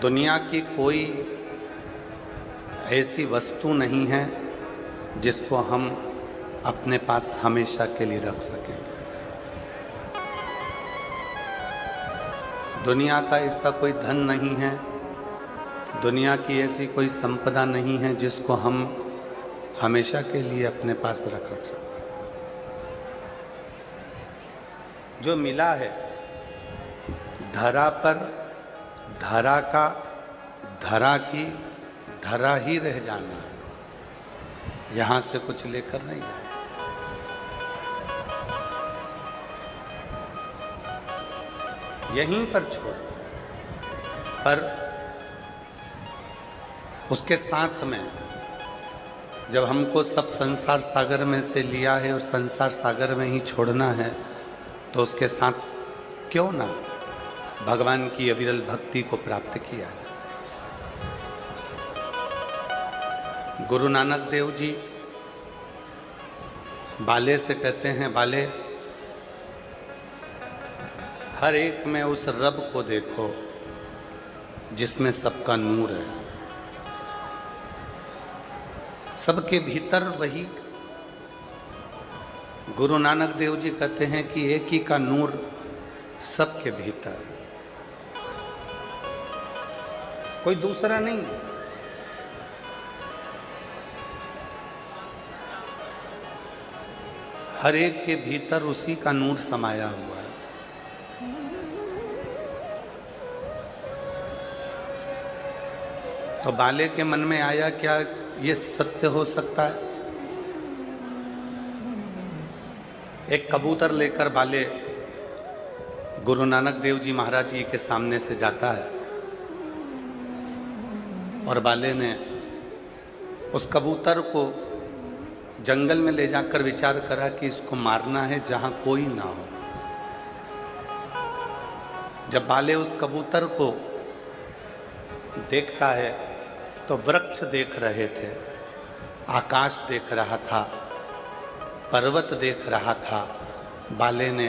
दुनिया की कोई ऐसी वस्तु नहीं है जिसको हम अपने पास हमेशा के लिए रख सकें। दुनिया का ऐसा कोई धन नहीं है, दुनिया की ऐसी कोई संपदा नहीं है जिसको हम हमेशा के लिए अपने पास रख सकें। जो मिला है धरा पर, धरा का धरा की धरा ही रह जाना है, यहां से कुछ लेकर नहीं जाना। यहीं पर छोड़, पर उसके साथ में जब हमको सब संसार सागर में से लिया है और संसार सागर में ही छोड़ना है, तो उसके साथ क्यों ना भगवान की अविरल भक्ति को प्राप्त किया जाए। गुरु नानक देव जी बाले से कहते हैं, बाले हर एक में उस रब को देखो जिसमें सबका नूर है। सबके भीतर वही गुरु नानक देव जी कहते हैं कि एक ही का नूर सबके भीतर, कोई दूसरा नहीं है। हर एक के भीतर उसी का नूर समाया हुआ है। तो बाले के मन में आया, क्या ये सत्य हो सकता है? एक कबूतर लेकर बाले गुरु नानक देव जी महाराज जी के सामने से जाता है और बाले ने उस कबूतर को जंगल में ले जाकर विचार करा कि इसको मारना है जहां कोई ना हो। जब बाले उस कबूतर को देखता है तो वृक्ष देख रहे थे, आकाश देख रहा था, पर्वत देख रहा था। बाले ने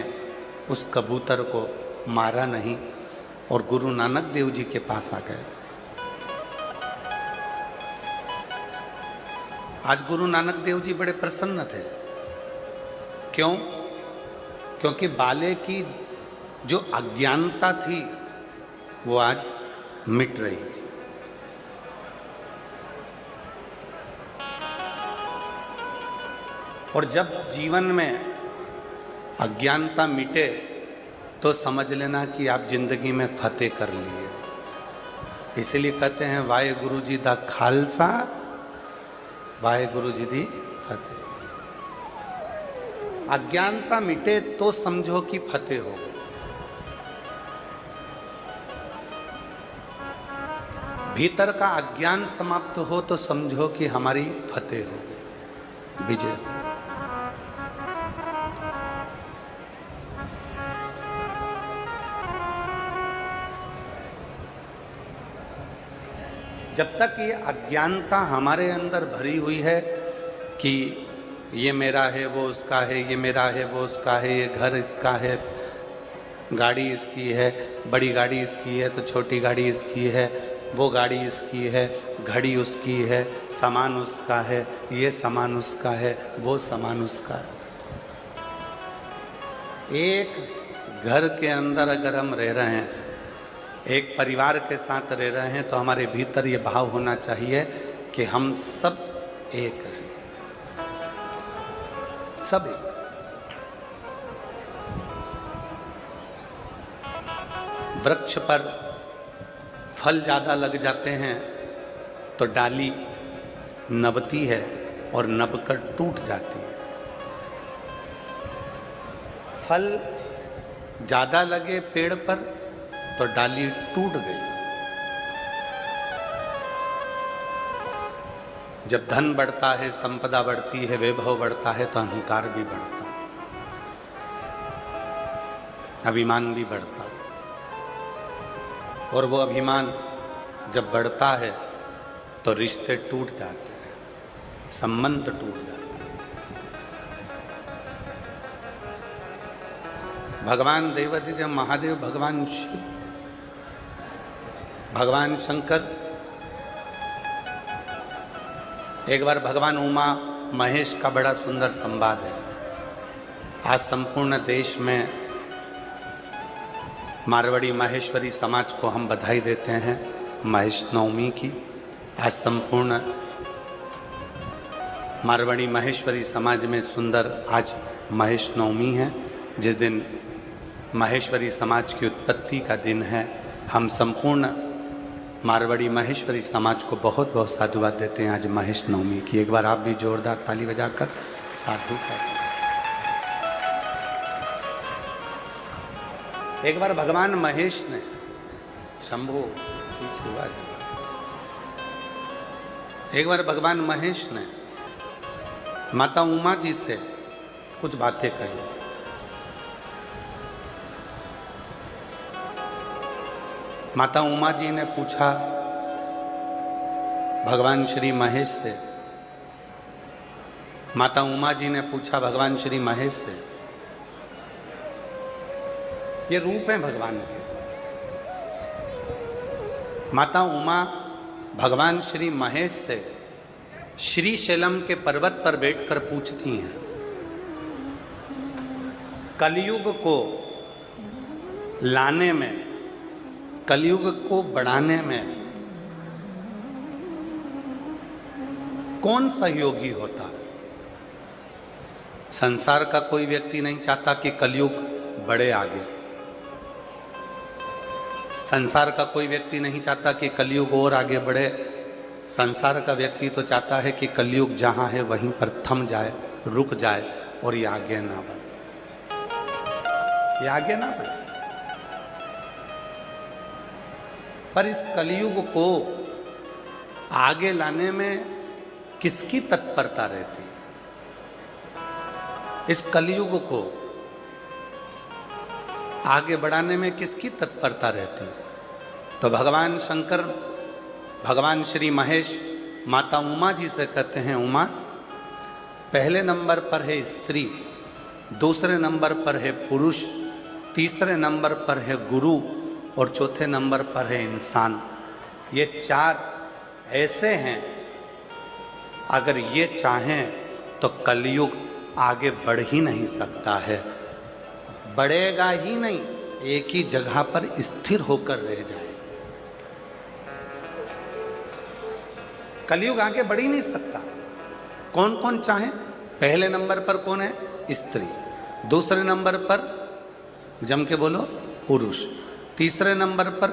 उस कबूतर को मारा नहीं और गुरु नानक देव जी के पास आ गए। आज गुरु नानक देव जी बड़े प्रसन्न थे। क्यों? क्योंकि बाले की जो अज्ञानता थी वो आज मिट रही थी। और जब जीवन में अज्ञानता मिटे तो समझ लेना कि आप जिंदगी में फतेह कर लिए। इसलिए कहते हैं वाहे गुरु जी दा खालसा, वाहे गुरु जी दी फतेह। अज्ञानता मिटे तो समझो कि फतेह हो गई। भीतर का अज्ञान समाप्त हो तो समझो कि हमारी फतेह हो गई, विजय। जब तक ये अज्ञानता हमारे अंदर भरी हुई है कि ये मेरा है, वो उसका है, ये मेरा है, वो उसका है, ये घर इसका है, गाड़ी इसकी है, बड़ी गाड़ी इसकी है तो छोटी गाड़ी इसकी है, वो गाड़ी इसकी है, घड़ी उसकी है, सामान उसका है, ये सामान उसका है, वो सामान उसका है। एक घर के अंदर अगर हम रह रहे हैं, एक परिवार के साथ रह रहे हैं, तो हमारे भीतर ये भाव होना चाहिए कि हम सब एक हैं, सब एक। वृक्ष पर फल ज्यादा लग जाते हैं तो डाली नबती है और नबकर टूट जाती है। फल ज्यादा लगे पेड़ पर तो डाली टूट गई। जब धन बढ़ता है, संपदा बढ़ती है, वैभव बढ़ता है तो अहंकार भी बढ़ता है, अभिमान भी बढ़ता है। और वो अभिमान जब बढ़ता है तो रिश्ते टूट जाते हैं, संबंध टूट जाते हैं। भगवान देवाधिदेव महादेव भगवान शिव भगवान शंकर, एक बार भगवान उमा महेश का बड़ा सुंदर संवाद है। आज संपूर्ण देश में मारवाड़ी माहेश्वरी समाज को हम बधाई देते हैं महेश नवमी की। आज संपूर्ण मारवाड़ी माहेश्वरी समाज में सुंदर आज महेश नवमी है, जिस दिन माहेश्वरी समाज की उत्पत्ति का दिन है। हम संपूर्ण मारवाड़ी माहेश्वरी समाज को बहुत बहुत साधुवाद देते हैं आज महेश नवमी की। एक बार आप भी जोरदार ताली बजाकर साधु कहते हैं। एक बार भगवान महेश ने, शंभो पीछे हुआ, एक बार भगवान महेश ने माता उमा जी से कुछ बातें कही। माता उमा जी ने पूछा भगवान श्री महेश से, माता उमा जी ने पूछा भगवान श्री महेश से, ये रूप हैं भगवान के। माता उमा भगवान श्री महेश से श्री शैलम के पर्वत पर बैठकर पूछती हैं, कलयुग को लाने में, कलयुग को बढ़ाने में कौन सहयोगी होता है? संसार का कोई व्यक्ति नहीं चाहता कि कलयुग बढ़े आगे। संसार का कोई व्यक्ति नहीं चाहता कि कलयुग और आगे बढ़े। संसार का व्यक्ति तो चाहता है कि कलयुग जहां है वहीं पर थम जाए, रुक जाए और ये आगे ना बढ़े, ये आगे ना बढ़े। पर इस कलयुग को आगे लाने में किसकी तत्परता रहती है? इस कलयुग को आगे बढ़ाने में किसकी तत्परता रहती है? तो भगवान शंकर, भगवान श्री महेश माता उमा जी से कहते हैं, उमा, पहले नंबर पर है स्त्री, दूसरे नंबर पर है पुरुष, तीसरे नंबर पर है गुरु और चौथे नंबर पर है इंसान। ये चार ऐसे हैं, अगर ये चाहें तो कलयुग आगे बढ़ ही नहीं सकता है, बढ़ेगा ही नहीं, एक ही जगह पर स्थिर होकर रह जाए। कलयुग आगे बढ़ ही नहीं सकता। कौन कौन चाहे? पहले नंबर पर कौन है? स्त्री। दूसरे नंबर पर जम के बोलो पुरुष, तीसरे नंबर पर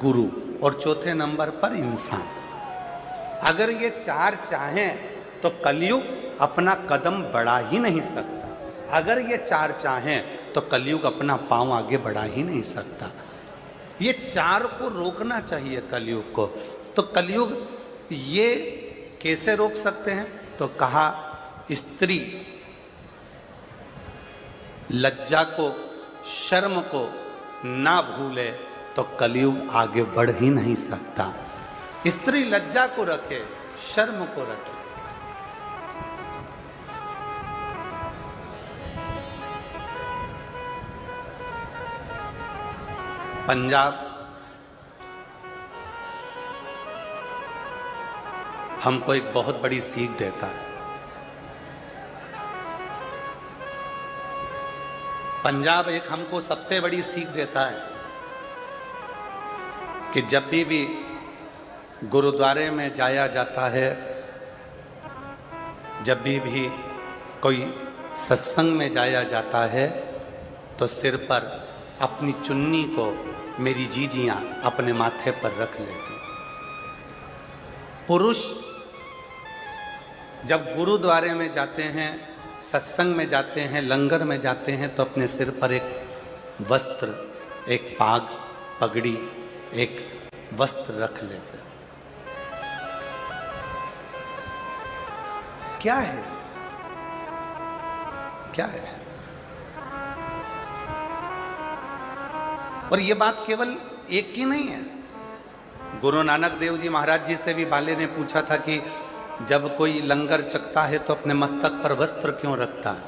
गुरु और चौथे नंबर पर इंसान। अगर ये चार चाहें तो कलयुग अपना कदम बढ़ा ही नहीं सकता। अगर ये चार चाहें तो कलयुग अपना पांव आगे बढ़ा ही नहीं सकता। ये चार को रोकना चाहिए कलयुग को। तो कलयुग ये कैसे रोक सकते हैं? तो कहा, स्त्री लज्जा को, शर्म को ना भूले तो कलयुग आगे बढ़ ही नहीं सकता। स्त्री लज्जा को रखे, शर्म को रखे। पंजाब हमको एक बहुत बड़ी सीख देता है। पंजाब एक हमको सबसे बड़ी सीख देता है कि जब भी गुरुद्वारे में जाया जाता है, जब भी कोई सत्संग में जाया जाता है, तो सिर पर अपनी चुन्नी को मेरी जीजियां अपने माथे पर रख लेती। पुरुष जब गुरुद्वारे में जाते हैं, सत्संग में जाते हैं, लंगर में जाते हैं, तो अपने सिर पर एक वस्त्र, एक पाग, पगड़ी, एक वस्त्र रख लेते हैं। क्या है? क्या है? और ये बात केवल एक की नहीं है। गुरु नानक देव जी महाराज जी से भी बाले ने पूछा था कि जब कोई लंगर चखता है तो अपने मस्तक पर वस्त्र क्यों रखता है?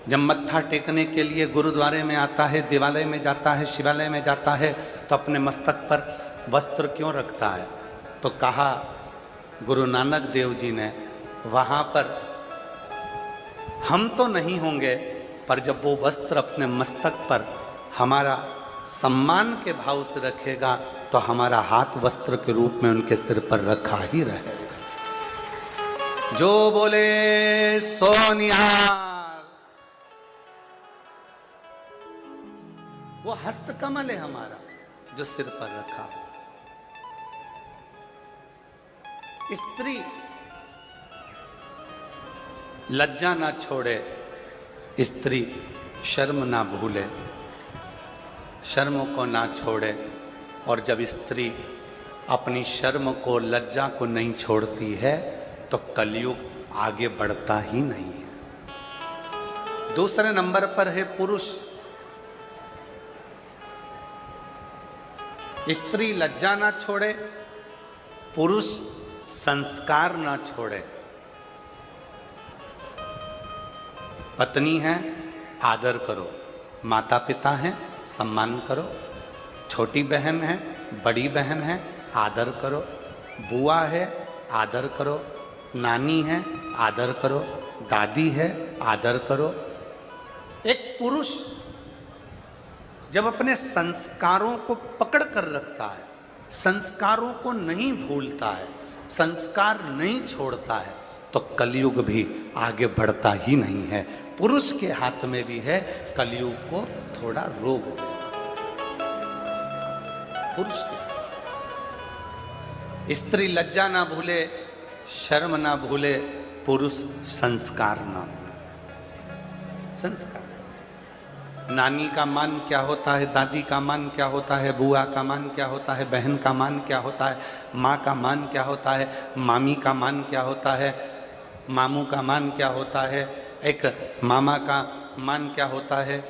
जब मत्था टेकने के लिए गुरुद्वारे में आता है, देवालय में जाता है, शिवालय में जाता है, तो अपने मस्तक पर वस्त्र क्यों रखता है? तो कहा गुरु नानक देव जी ने, वहां पर हम तो नहीं होंगे, पर जब वो वस्त्र अपने मस्तक पर हमारा सम्मान के भाव से रखेगा तो हमारा हाथ वस्त्र के रूप में उनके सिर पर रखा ही रहेगा। जो बोले सो निहाल। वो हस्त कमल है हमारा जो सिर पर रखा। स्त्री लज्जा ना छोड़े, स्त्री शर्म ना भूले, शर्म को ना छोड़े। और जब स्त्री अपनी शर्म को, लज्जा को नहीं छोड़ती है तो कलयुग आगे बढ़ता ही नहीं है। दूसरे नंबर पर है पुरुष। स्त्री लज्जा ना छोड़े, पुरुष संस्कार ना छोड़े। पत्नी है, आदर करो। माता पिता हैं, सम्मान करो। छोटी बहन है, बड़ी बहन है, आदर करो। बुआ है, आदर करो। नानी है, आदर करो। दादी है, आदर करो। एक पुरुष जब अपने संस्कारों को पकड़ कर रखता है, संस्कारों को नहीं भूलता है, संस्कार नहीं छोड़ता है, तो कलयुग भी आगे बढ़ता ही नहीं है। पुरुष के हाथ में भी है कलयुग को थोड़ा रोक दे। पुरुष के, स्त्री लज्जा ना भूले, शर्म ना भूले, पुरुष संस्कार ना भूले। संस्कार, नानी का मान क्या होता है, दादी का मान क्या होता है, बुआ का मान क्या होता है, बहन का मान क्या होता है, माँ का मान क्या होता है, मामी का मान क्या होता है, मामू का मान क्या होता है, एक मामा का मान क्या होता है,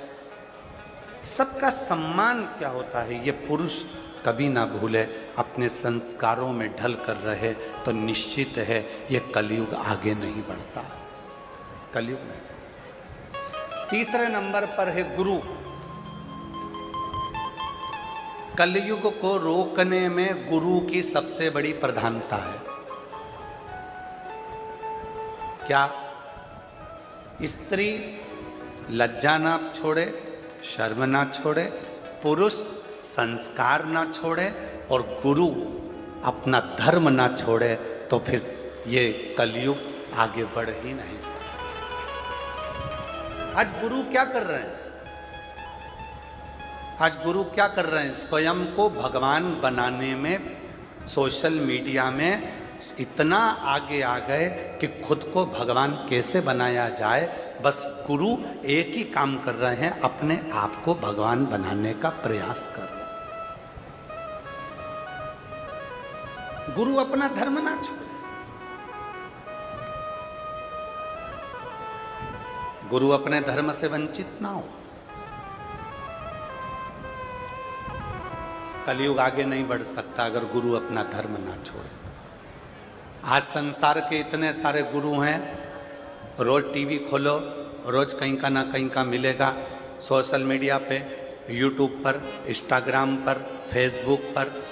सबका सम्मान क्या होता है, ये पुरुष कभी ना भूले। अपने संस्कारों में ढल कर रहे तो निश्चित है ये कलयुग आगे नहीं बढ़ता। कलयुग नहीं। तीसरे नंबर पर है गुरु। कलयुग को रोकने में गुरु की सबसे बड़ी प्रधानता है। क्या? स्त्री लज्जा ना छोड़े, शर्म ना छोड़े, पुरुष संस्कार ना छोड़े और गुरु अपना धर्म ना छोड़े, तो फिर ये कलयुग आगे बढ़ ही नहीं सकता। आज गुरु क्या कर रहे हैं? आज गुरु क्या कर रहे हैं? स्वयं को भगवान बनाने में सोशल मीडिया में इतना आगे आ गए कि खुद को भगवान कैसे बनाया जाए, बस गुरु एक ही काम कर रहे हैं, अपने आप को भगवान बनाने का प्रयास कर रहे हैं। गुरु अपना धर्म ना छोड़े। गुरु अपने धर्म से वंचित ना हो। कलयुग आगे नहीं बढ़ सकता अगर गुरु अपना धर्म ना छोड़े। आज संसार के इतने सारे गुरु हैं, रोज टीवी खोलो, रोज कहीं का ना कहीं का मिलेगा। सोशल मीडिया पे, यूट्यूब पर, इंस्टाग्राम पर, फेसबुक पर,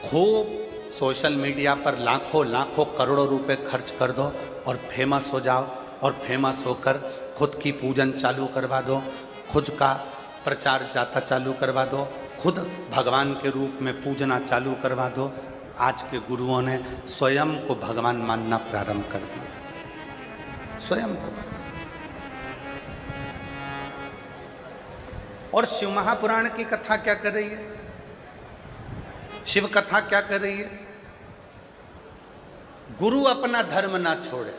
खूब सोशल मीडिया पर लाखों लाखों करोड़ों रुपए खर्च कर दो और फेमस हो जाओ। और फेमस होकर खुद की पूजन चालू करवा दो, खुद का प्रचार जाता चालू करवा दो, खुद भगवान के रूप में पूजना चालू करवा दो। आज के गुरुओं ने स्वयं को भगवान मानना प्रारंभ कर दिया। स्वयं को। और शिव महापुराण की कथा क्या कर रही है? शिव कथा क्या कर रही है? गुरु अपना धर्म ना छोड़े।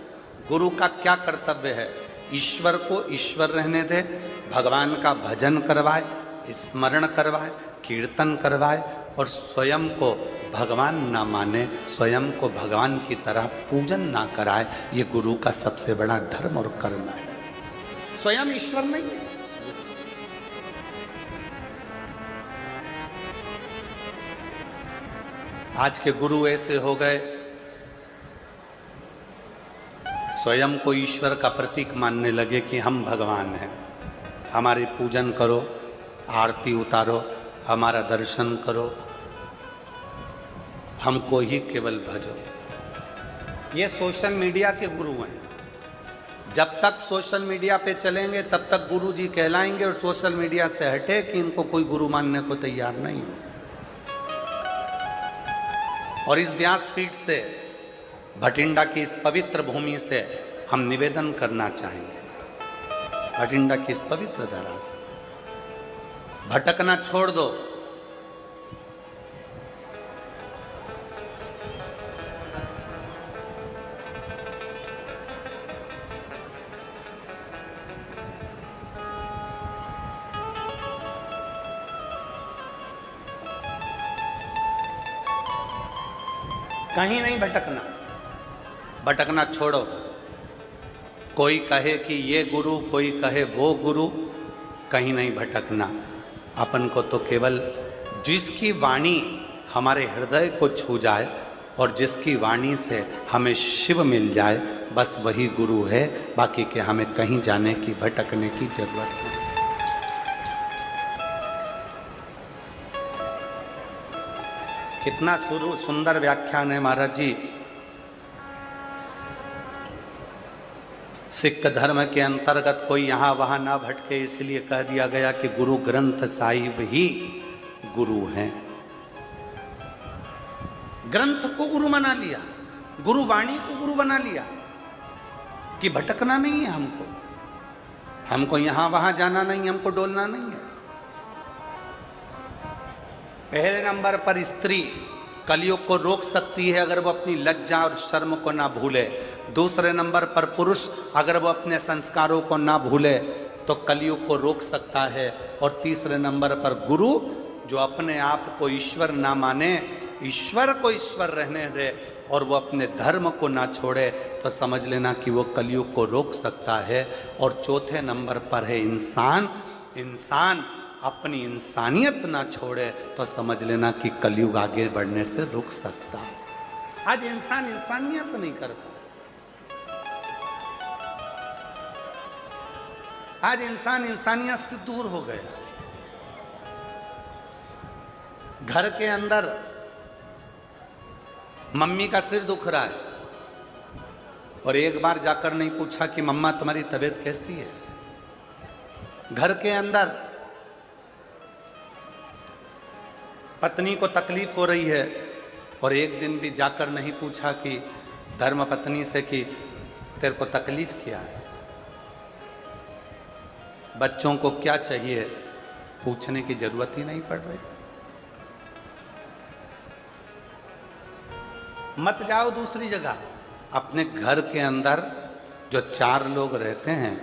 गुरु का क्या कर्तव्य है? ईश्वर को ईश्वर रहने दे, भगवान का भजन करवाए, स्मरण करवाए, कीर्तन करवाए और स्वयं को भगवान ना माने, स्वयं को भगवान की तरह पूजन ना कराए। ये गुरु का सबसे बड़ा धर्म और कर्म है। स्वयं ईश्वर नहीं है। आज के गुरु ऐसे हो गए, स्वयं को ईश्वर का प्रतीक मानने लगे कि हम भगवान हैं, हमारी पूजन करो, आरती उतारो, हमारा दर्शन करो। हमको ही केवल भजो। ये सोशल मीडिया के गुरु हैं। जब तक सोशल मीडिया पे चलेंगे तब तक गुरु जी कहलाएंगे, और सोशल मीडिया से हटे कि इनको कोई गुरु मानने को तैयार नहीं हो। और इस व्यासपीठ से, भटिंडा की इस पवित्र भूमि से हम निवेदन करना चाहेंगे, भटिंडा की इस पवित्र धरा से भटकना छोड़ दो। कहीं नहीं भटकना, भटकना छोड़ो। कोई कहे कि ये गुरु, कोई कहे वो गुरु, कहीं नहीं भटकना। अपन को तो केवल जिसकी वाणी हमारे हृदय को छू जाए और जिसकी वाणी से हमें शिव मिल जाए, बस वही गुरु है। बाकी के हमें कहीं जाने की, भटकने की जरूरत नहीं। कितना सुंदर व्याख्यान है महाराज जी। सिख धर्म के अंतर्गत कोई यहाँ वहाँ ना भटके, इसलिए कह दिया गया कि गुरु ग्रंथ साहिब ही गुरु हैं। ग्रंथ को गुरु बना लिया, गुरु वाणी को गुरु बना लिया कि भटकना नहीं है हमको, हमको यहाँ वहाँ जाना नहीं, हमको डोलना नहीं है। पहले नंबर पर स्त्री कलयुग को रोक सकती है अगर वो अपनी लज्जा और शर्म को ना भूले। दूसरे नंबर पर पुरुष अगर वो अपने संस्कारों को ना भूले तो कलयुग को रोक सकता है। और तीसरे नंबर पर गुरु जो अपने आप को ईश्वर ना माने, ईश्वर को ईश्वर रहने दे और वो अपने धर्म को ना छोड़े, तो समझ लेना कि वो कलयुग को रोक सकता है। और चौथे नंबर पर है इंसान। इंसान अपनी इंसानियत ना छोड़े तो समझ लेना कि कलयुग आगे बढ़ने से रुक सकता है। आज इंसान इंसानियत नहीं करता, आज इंसान इंसानियत से दूर हो गया। घर के अंदर मम्मी का सिर दुख रहा है और एक बार जाकर नहीं पूछा कि मम्मा तुम्हारी तबीयत कैसी है। घर के अंदर पत्नी को तकलीफ हो रही है और एक दिन भी जाकर नहीं पूछा कि धर्म पत्नी से कि तेरे को तकलीफ क्या है। बच्चों को क्या चाहिए पूछने की जरूरत ही नहीं पड़ रही। मत जाओ दूसरी जगह, अपने घर के अंदर जो 4 लोग रहते हैं,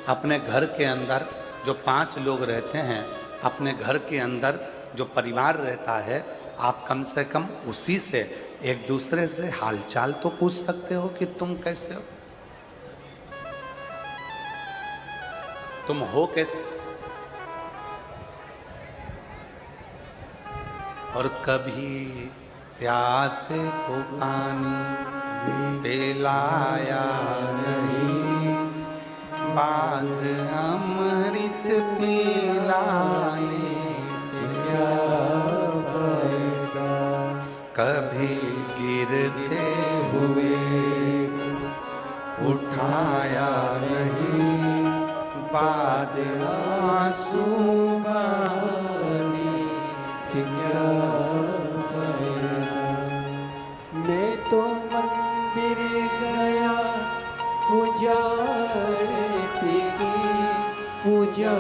अपने घर के अंदर जो 5 लोग रहते हैं, अपने घर के अंदर जो परिवार रहता है, आप कम से कम उसी से एक दूसरे से हालचाल तो पूछ सकते हो कि तुम कैसे हो, तुम हो कैसे। और कभी प्यासे को पानी पिलाया नहीं, बात अमृत पिलाने कभी गिरते हुए उठाया नहीं, बाद आंसू बहाने से क्या फायदा। मैं तो मंदिर गया पूजा की पूजा